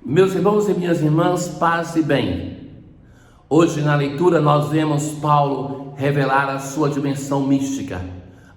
Meus irmãos e minhas irmãs, paz e bem. Hoje na leitura nós vemos Paulo revelar a sua dimensão mística.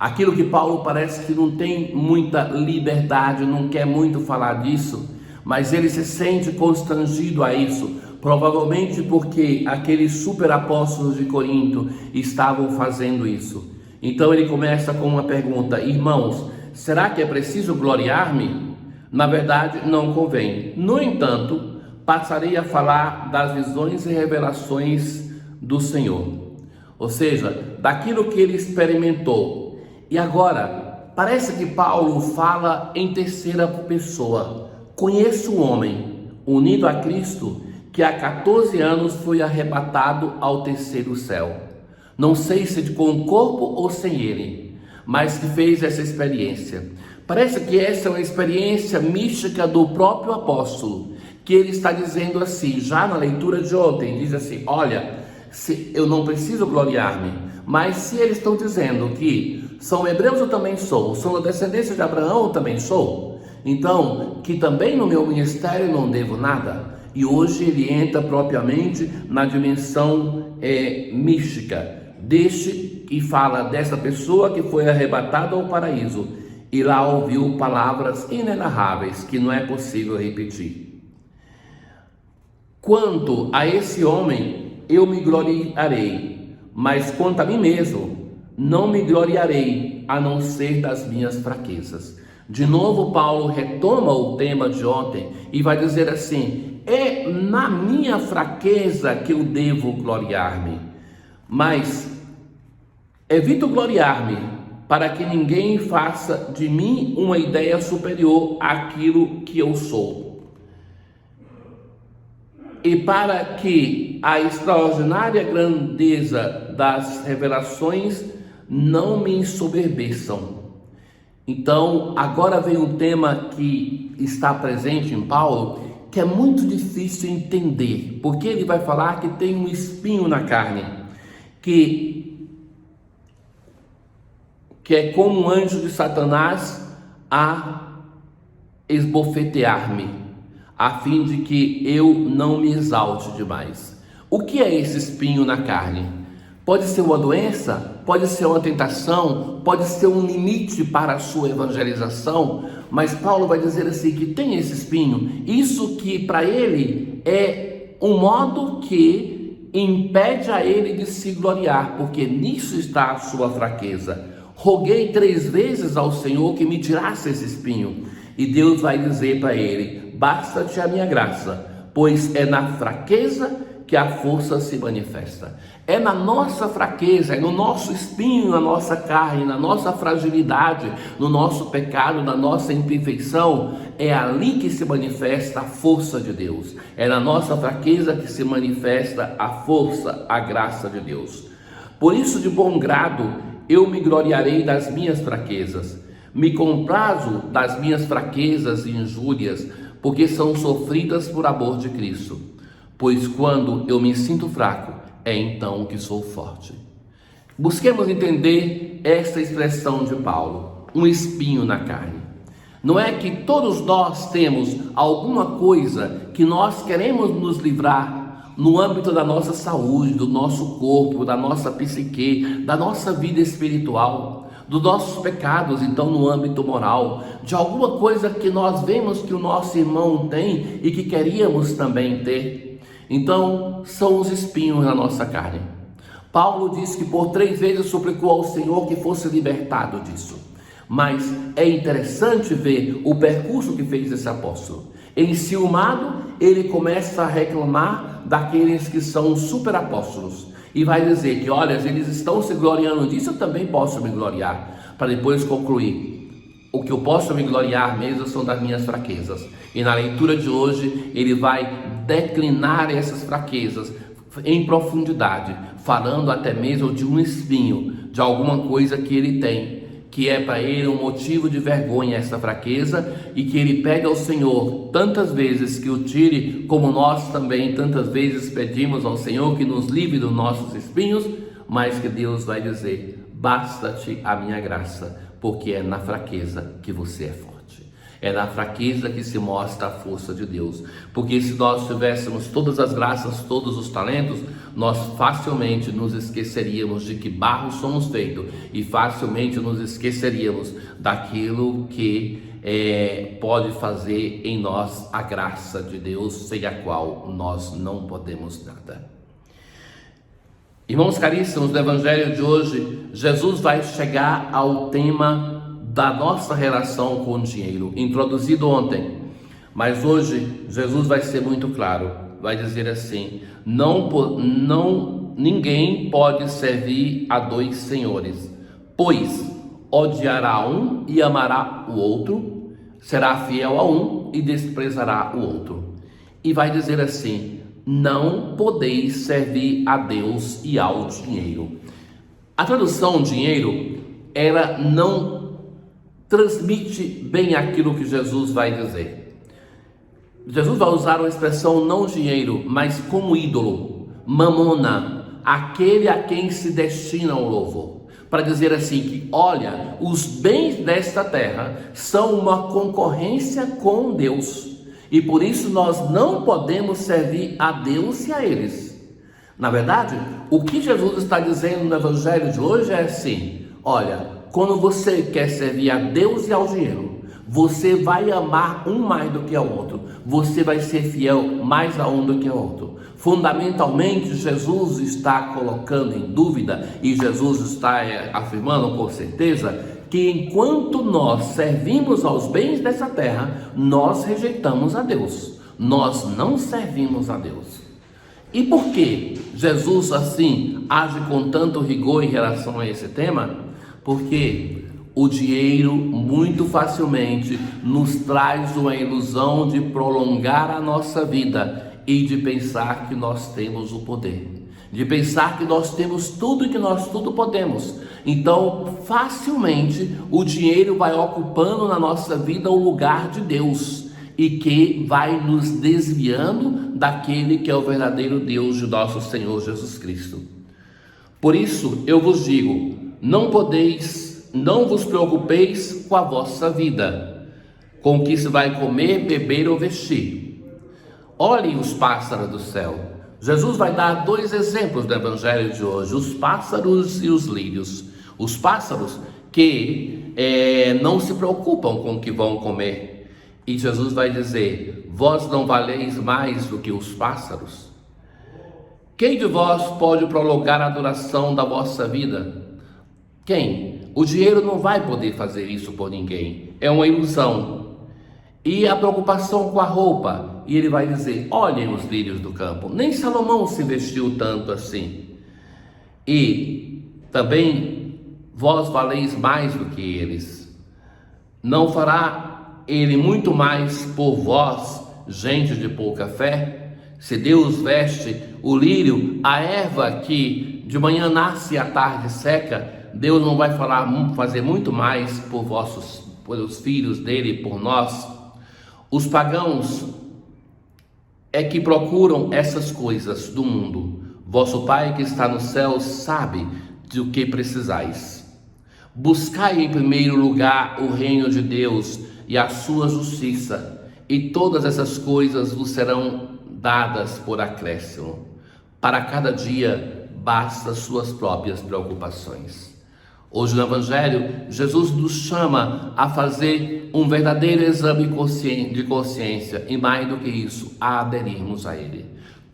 Aquilo que Paulo parece que não tem muita liberdade, não quer muito falar disso, mas ele se sente constrangido a isso, provavelmente porque aqueles super apóstolos de Corinto estavam fazendo isso. Então ele começa com uma pergunta: irmãos, será que é preciso gloriar-me? Na verdade, não convém. No entanto, passarei a falar das visões e revelações do Senhor, ou seja, daquilo que ele experimentou. E agora, parece que Paulo fala em terceira pessoa. Conheço um homem unido a Cristo que há 14 anos foi arrebatado ao terceiro céu. Não sei se com o corpo ou sem ele, mas que fez essa experiência. Parece que essa é uma experiência mística do próprio apóstolo, que ele está dizendo assim, já na leitura de ontem, diz assim: olha, eu não preciso gloriar-me, mas se eles estão dizendo que são hebreus, eu também sou da descendência de Abraão, eu também sou, então que também no meu ministério não devo nada. E hoje ele entra propriamente na dimensão mística, e fala dessa pessoa que foi arrebatada ao paraíso e lá ouviu palavras inenarráveis que não é possível repetir. Quanto a esse homem, eu me gloriarei, mas quanto a mim mesmo, não me gloriarei, a não ser das minhas fraquezas. De novo, Paulo retoma o tema de ontem e vai dizer assim: é na minha fraqueza que eu devo gloriar-me, mas evito gloriar-me para que ninguém faça de mim uma ideia superior àquilo que eu sou, e para que a extraordinária grandeza das revelações não me ensoberbeçam. Então, agora vem um tema que está presente em Paulo, que é muito difícil entender, porque ele vai falar que tem um espinho na carne, que é como um anjo de Satanás a esbofetear-me, a fim de que eu não me exalte demais. O que é esse espinho na carne? Pode ser uma doença, pode ser uma tentação, pode ser um limite para a sua evangelização, mas Paulo vai dizer assim que tem esse espinho, isso que para ele é um modo que impede a ele de se gloriar, porque nisso está a sua fraqueza. Roguei 3 vezes ao Senhor que me tirasse esse espinho, e Deus vai dizer para ele: basta-te a minha graça, pois é na fraqueza que a força se manifesta. É na nossa fraqueza, é no nosso espinho, na nossa carne, na nossa fragilidade, no nosso pecado, na nossa imperfeição, é ali que se manifesta a força de Deus. É na nossa fraqueza que se manifesta a força, a graça de Deus. Por isso, de bom grado, eu me gloriarei das minhas fraquezas, me comprazo das minhas fraquezas e injúrias, porque são sofridas por amor de Cristo. Pois quando eu me sinto fraco, é então que sou forte. Busquemos entender esta expressão de Paulo, um espinho na carne. Não é que todos nós temos alguma coisa que nós queremos nos livrar no âmbito da nossa saúde, do nosso corpo, da nossa psique, da nossa vida espiritual, dos nossos pecados, então no âmbito moral, de alguma coisa que nós vemos que o nosso irmão tem e que queríamos também ter. Então são os espinhos na nossa carne. Paulo diz que por 3 vezes suplicou ao Senhor que fosse libertado disso. Mas é interessante ver o percurso que fez esse apóstolo. Enciumado, ele começa a reclamar daqueles que são super apóstolos e vai dizer que, olha, eles estão se gloriando disso, eu também posso me gloriar, para depois concluir: o que eu posso me gloriar mesmo são das minhas fraquezas. E na leitura de hoje ele vai declinar essas fraquezas em profundidade, falando até mesmo de um espinho, de alguma coisa que ele tem, que é para ele um motivo de vergonha, essa fraqueza, e que ele pede ao Senhor tantas vezes que o tire, como nós também tantas vezes pedimos ao Senhor que nos livre dos nossos espinhos, mas que Deus vai dizer: basta-te a minha graça, porque é na fraqueza que você é forte. É na fraqueza que se mostra a força de Deus. Porque se nós tivéssemos todas as graças, todos os talentos, nós facilmente nos esqueceríamos de que barro somos feitos e facilmente nos esqueceríamos daquilo que pode fazer em nós a graça de Deus, sem a qual nós não podemos nada. Irmãos caríssimos, no Evangelho de hoje, Jesus vai chegar ao tema da nossa relação com o dinheiro, introduzido ontem, mas hoje Jesus vai ser muito claro, vai dizer assim: ninguém pode servir a dois senhores, pois odiará um e amará o outro, será fiel a um e desprezará o outro. E vai dizer assim: não podeis servir a Deus e ao dinheiro. A tradução dinheiro, ela não transmite bem aquilo que Jesus vai dizer. Jesus vai usar uma expressão não dinheiro, mas como ídolo, mamona, aquele a quem se destina o louvor, para dizer assim que, olha, os bens desta terra são uma concorrência com Deus, e por isso nós não podemos servir a Deus e a eles. Na verdade, o que Jesus está dizendo no Evangelho de hoje é assim: olha, quando você quer servir a Deus e ao dinheiro, você vai amar um mais do que ao outro, você vai ser fiel mais a um do que ao outro. Fundamentalmente, Jesus está colocando em dúvida, e Jesus está afirmando com certeza, que enquanto nós servimos aos bens dessa terra, nós rejeitamos a Deus, nós não servimos a Deus. E por que Jesus assim age com tanto rigor em relação a esse tema? Porque o dinheiro muito facilmente nos traz uma ilusão de prolongar a nossa vida e de pensar que nós temos o poder, de pensar que nós temos tudo e que nós tudo podemos. Então, facilmente, o dinheiro vai ocupando na nossa vida o lugar de Deus e que vai nos desviando daquele que é o verdadeiro Deus de nosso Senhor Jesus Cristo. Por isso, eu vos digo: não vos preocupeis com a vossa vida, com o que se vai comer, beber ou vestir. Olhem os pássaros do céu. Jesus vai dar dois exemplos do Evangelho de hoje: os pássaros e os lírios. Os pássaros que não se preocupam com o que vão comer. E Jesus vai dizer: vós não valeis mais do que os pássaros? Quem de vós pode prolongar a duração da vossa vida? Quem? O dinheiro não vai poder fazer isso por ninguém, é uma ilusão. E a preocupação com a roupa, e ele vai dizer: olhem os lírios do campo, nem Salomão se vestiu tanto assim. E também vós valeis mais do que eles. Não fará ele muito mais por vós, gente de pouca fé? Se Deus veste o lírio, a erva que de manhã nasce e à tarde seca, Deus não vai fazer muito mais pelos filhos dele, por nós? Os pagãos é que procuram essas coisas do mundo. Vosso Pai que está no céu sabe do que precisais. Buscai em primeiro lugar o reino de Deus e a sua justiça, e todas essas coisas vos serão dadas por acréscimo. Para cada dia basta suas próprias preocupações. Hoje no Evangelho, Jesus nos chama a fazer um verdadeiro exame de consciência e, mais do que isso, a aderirmos a Ele.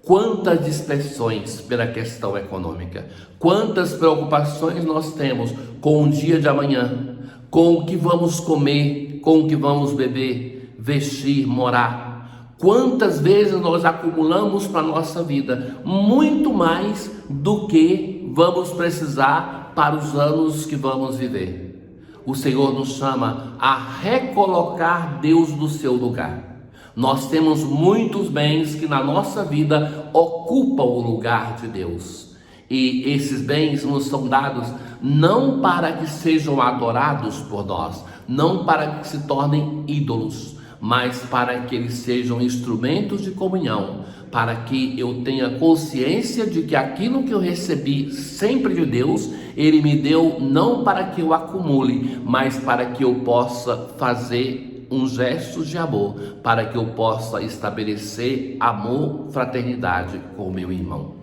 Quantas dispersões pela questão econômica, quantas preocupações nós temos com o dia de amanhã, com o que vamos comer, com o que vamos beber, vestir, morar. Quantas vezes nós acumulamos para a nossa vida muito mais do que vamos precisar para os anos que vamos viver. O Senhor nos chama a recolocar Deus no seu lugar. Nós temos muitos bens que na nossa vida ocupam o lugar de Deus. E esses bens nos são dados não para que sejam adorados por nós, não para que se tornem ídolos, mas para que eles sejam instrumentos de comunhão, para que eu tenha consciência de que aquilo que eu recebi sempre de Deus, Ele me deu não para que eu acumule, mas para que eu possa fazer um gesto de amor para que eu possa estabelecer amor, fraternidade com o meu irmão.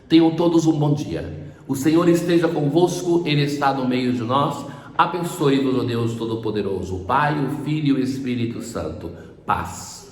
Tenham todos um bom dia. O Senhor esteja convosco, Ele está no meio de nós. Abençoe-vos, o Deus Todo-Poderoso, o Pai, o Filho e o Espírito Santo. Paz.